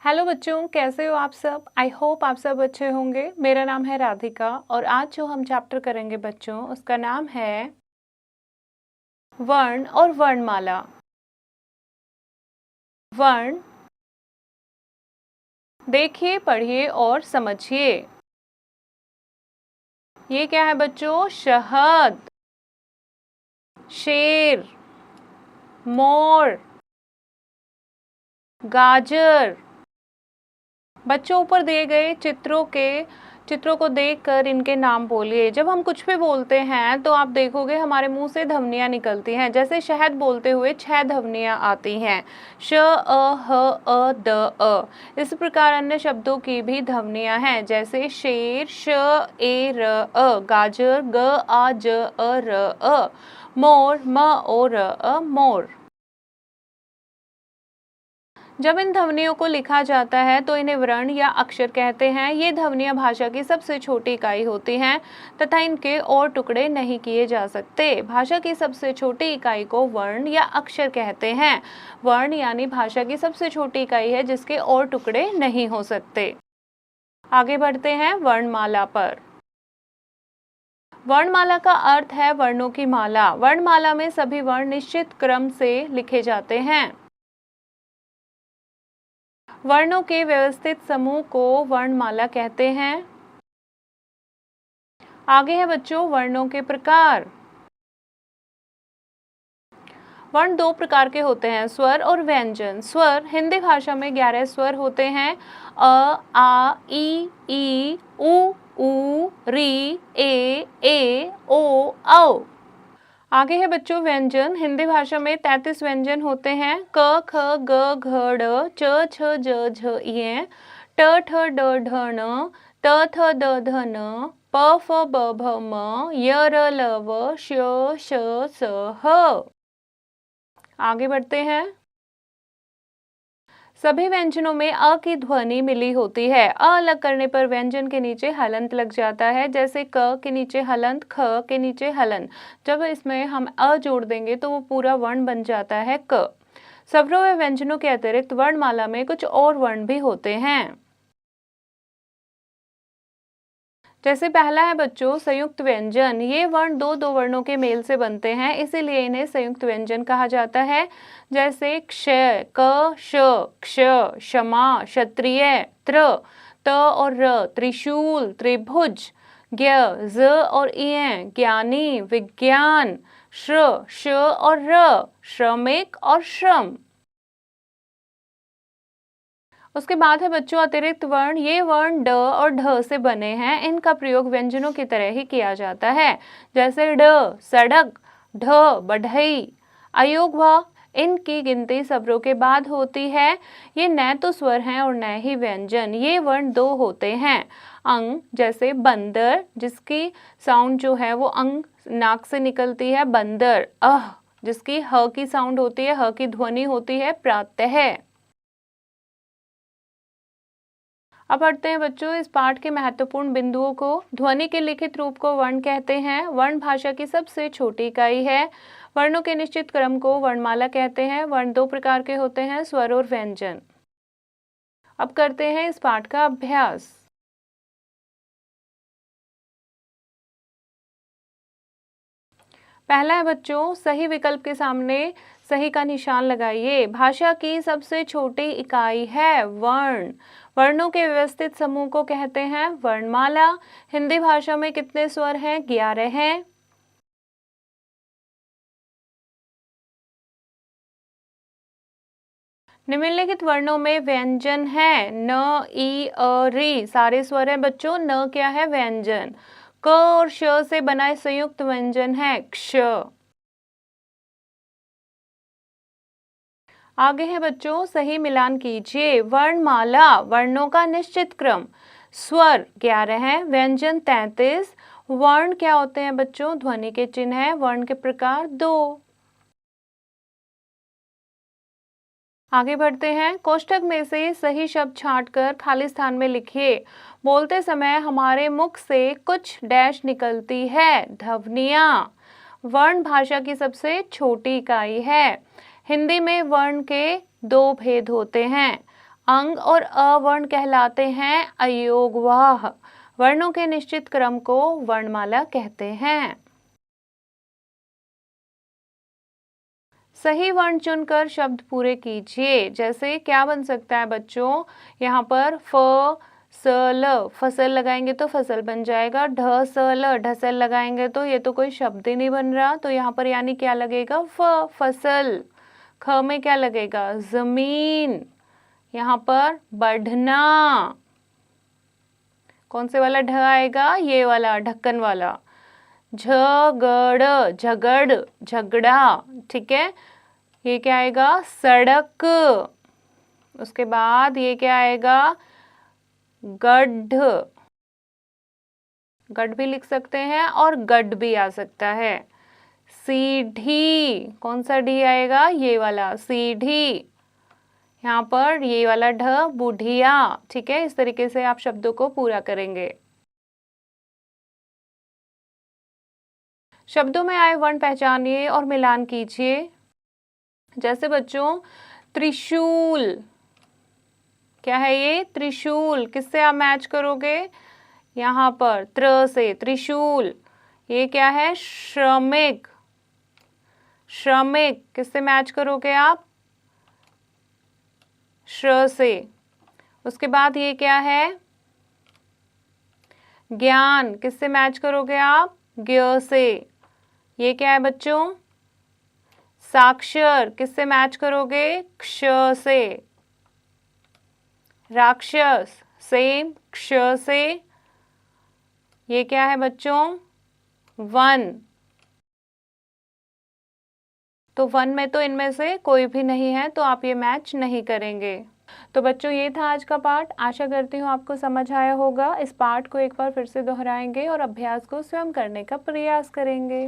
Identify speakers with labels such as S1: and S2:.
S1: Hello बच्चों, कैसे हो आप सब। आई होप आप सब अच्छे होंगे। मेरा नाम है राधिका और आज जो हम चैप्टर करेंगे बच्चों उसका नाम है वर्ण और वर्णमाला। वर्ण देखिए, पढ़िए और समझिए। ये क्या है बच्चों? शहद, शेर, मोर, गाजर। बच्चों ऊपर दिए गए चित्रों को देखकर इनके नाम बोलिए। जब हम कुछ भी बोलते हैं तो आप देखोगे हमारे मुंह से ध्वनियां निकलती हैं। जैसे शहद बोलते हुए 6 ध्वनियां आती हैं, श, अ, ह, अ, द, अ। इस प्रकार अन्य शब्दों की भी ध्वनियां हैं, जैसे शेर, श, ए, र, अ, गाजर, ग, आ, ज, अ, र, अ, मोर, म, ओ, र, अ, मोर। जब इन ध्वनियों को लिखा जाता है तो इन्हें वर्ण या अक्षर कहते हैं। ये ध्वनियां भाषा की सबसे छोटी इकाई होती हैं तथा इनके और टुकड़े नहीं किए जा सकते। भाषा की सबसे छोटी इकाई को वर्ण या अक्षर कहते हैं। वर्ण यानी भाषा की सबसे छोटी इकाई है जिसके और टुकड़े नहीं हो सकते। आगे बढ़ते हैं वर्णमाला पर। वर्णमाला का अर्थ है वर्णों की माला। वर्णमाला में सभी वर्ण निश्चित क्रम से लिखे जाते हैं। वर्णों के व्यवस्थित समूह को वर्णमाला कहते हैं। आगे है बच्चों वर्णों के प्रकार। वर्ण 2 प्रकार के होते हैं, स्वर और व्यंजन। स्वर हिंदी भाषा में 11 स्वर होते हैं, अ, आ, ई, उ, री, ए, ओ, औ। आगे है बच्चों व्यंजन। हिंदी भाषा में 33 व्यंजन होते हैं, क, ख, ग, घ, ड़, च, छ, ज, झ, ञ, ट, ठ, ड, ढ, ण, त, थ, द, ध, न, प, फ, ब, भ, म, य, र, ल, व, श, स, ह। आगे बढ़ते हैं। सभी व्यंजनों में अ की ध्वनि मिली होती है। अ अलग करने पर व्यंजन के नीचे हलंत लग जाता है, जैसे क के नीचे हलंत, ख के नीचे हलन। जब इसमें हम अ जोड़ देंगे तो वो पूरा वर्ण बन जाता है क। स्वरों व व्यंजनों के अतिरिक्त वर्णमाला में कुछ और वर्ण भी होते हैं। जैसे पहला है बच्चों संयुक्त व्यंजन। ये वर्ण दो वर्णों के मेल से बनते हैं, इसीलिए इन्हें संयुक्त व्यंजन कहा जाता है। जैसे क्षय, क, श, क्ष, क्षमा, क्षत्रिय, त्र, त और र, त्रिशूल, त्रिभुज, ज्ञ, ज और इय, ज्ञानी, विज्ञान, श्र, श और र, श्रमिक और श्रम। उसके बाद है बच्चों अतिरिक्त वर्ण। ये वर्ण ड और ढ से बने हैं। इनका प्रयोग व्यंजनों की तरह ही किया जाता है, जैसे ड सड़क, ढ बढ़ई, अयोग व। इनकी गिनती स्वरों के बाद होती है। ये न तो स्वर हैं और न ही व्यंजन। ये वर्ण 2 होते हैं, अंग, जैसे बंदर, जिसकी साउंड जो है वो अंग नाक से निकलती है, बंदर। अह, जिसकी ह की साउंड होती है, ह की ध्वनि होती है, प्रातः। अब पढ़ते हैं बच्चों इस पाठ के महत्वपूर्ण बिंदुओं को। ध्वनि के लिखित रूप को वर्ण कहते हैं। वर्ण भाषा की सबसे छोटी इकाई है। वर्णों के निश्चित क्रम को वर्णमाला कहते हैं। वर्ण 2 प्रकार के होते हैं, स्वर और व्यंजन। अब करते हैं इस पाठ का अभ्यास। पहला है बच्चों सही विकल्प के सामने सही का निशान लगाइए। भाषा की सबसे छोटी इकाई है वर्ण। वर्णों के व्यवस्थित समूह को कहते हैं वर्णमाला। हिंदी भाषा में कितने स्वर हैं? 11 हैं। निम्नलिखित वर्णों में व्यंजन है न, ई, अ, री, सारे स्वर हैं बच्चों। न क्या है? व्यंजन। क और श से बना संयुक्त व्यंजन है क्ष। आगे है बच्चों सही मिलान कीजिए। वर्णमाला वर्णों का निश्चित क्रम, स्वर 11 हैं, व्यंजन 33। वर्ण क्या होते हैं बच्चों? ध्वनि के चिन्ह है। वर्ण के प्रकार 2। आगे बढ़ते हैं। कोष्ठक में से सही शब्द छांटकर खाली स्थान में लिखिए। बोलते समय हमारे मुख से कुछ डैश निकलती है, ध्वनियां। वर्ण भाषा की सबसे छोटी इकाई है। हिंदी में वर्ण के 2 भेद होते हैं, अंग और अवर्ण कहलाते हैं अयोगवाह। वर्णों के निश्चित क्रम को वर्णमाला कहते हैं। सही वर्ण चुनकर शब्द पूरे कीजिए। जैसे क्या बन सकता है बच्चों, यहाँ पर फ स ल, फसल लगाएंगे तो फसल बन जाएगा। ढ स ल, ढसल लगाएंगे तो ये तो कोई शब्द ही नहीं बन रहा, तो यहाँ पर यानी क्या लगेगा, फसल। ख में क्या लगेगा, जमीन। यहाँ पर बढ़ना, कौन से वाला ढ आएगा, ये वाला ढक्कन वाला। झगड़, झगड़, झगड़ा, ठीक है। ये क्या आएगा, सड़क। उसके बाद ये क्या आएगा, गड्ढ, गड्ढ भी लिख सकते हैं और गड्ढ भी आ सकता है। सीढ़ी, कौन सा ढी आएगा, ये वाला, सीढ़ी। यहाँ पर ये वाला ढ, बुढ़िया, ठीक है। इस तरीके से आप शब्दों को पूरा करेंगे। शब्दों में आए वर्ण पहचानिए और मिलान कीजिए। जैसे बच्चों त्रिशूल, क्या है ये, त्रिशूल। किससे आप मैच करोगे, यहाँ पर त्र से, त्रिशूल। ये क्या है, श्रमिक, श्रमिक। किससे मैच करोगे आप, श्र से। उसके बाद ये क्या है, ज्ञान। किससे मैच करोगे आप, ज्ञ से। ये क्या है बच्चों, साक्षर। किससे मैच करोगे, क्ष से। राक्षस, सेम, क्ष से। ये क्या है बच्चों, वन। तो वन में तो इनमें से कोई भी नहीं है, तो आप ये मैच नहीं करेंगे। तो बच्चों ये था आज का पाठ। आशा करती हूँ आपको समझ आया होगा। इस पाठ को एक बार फिर से दोहराएंगे और अभ्यास को स्वयं करने का प्रयास करेंगे।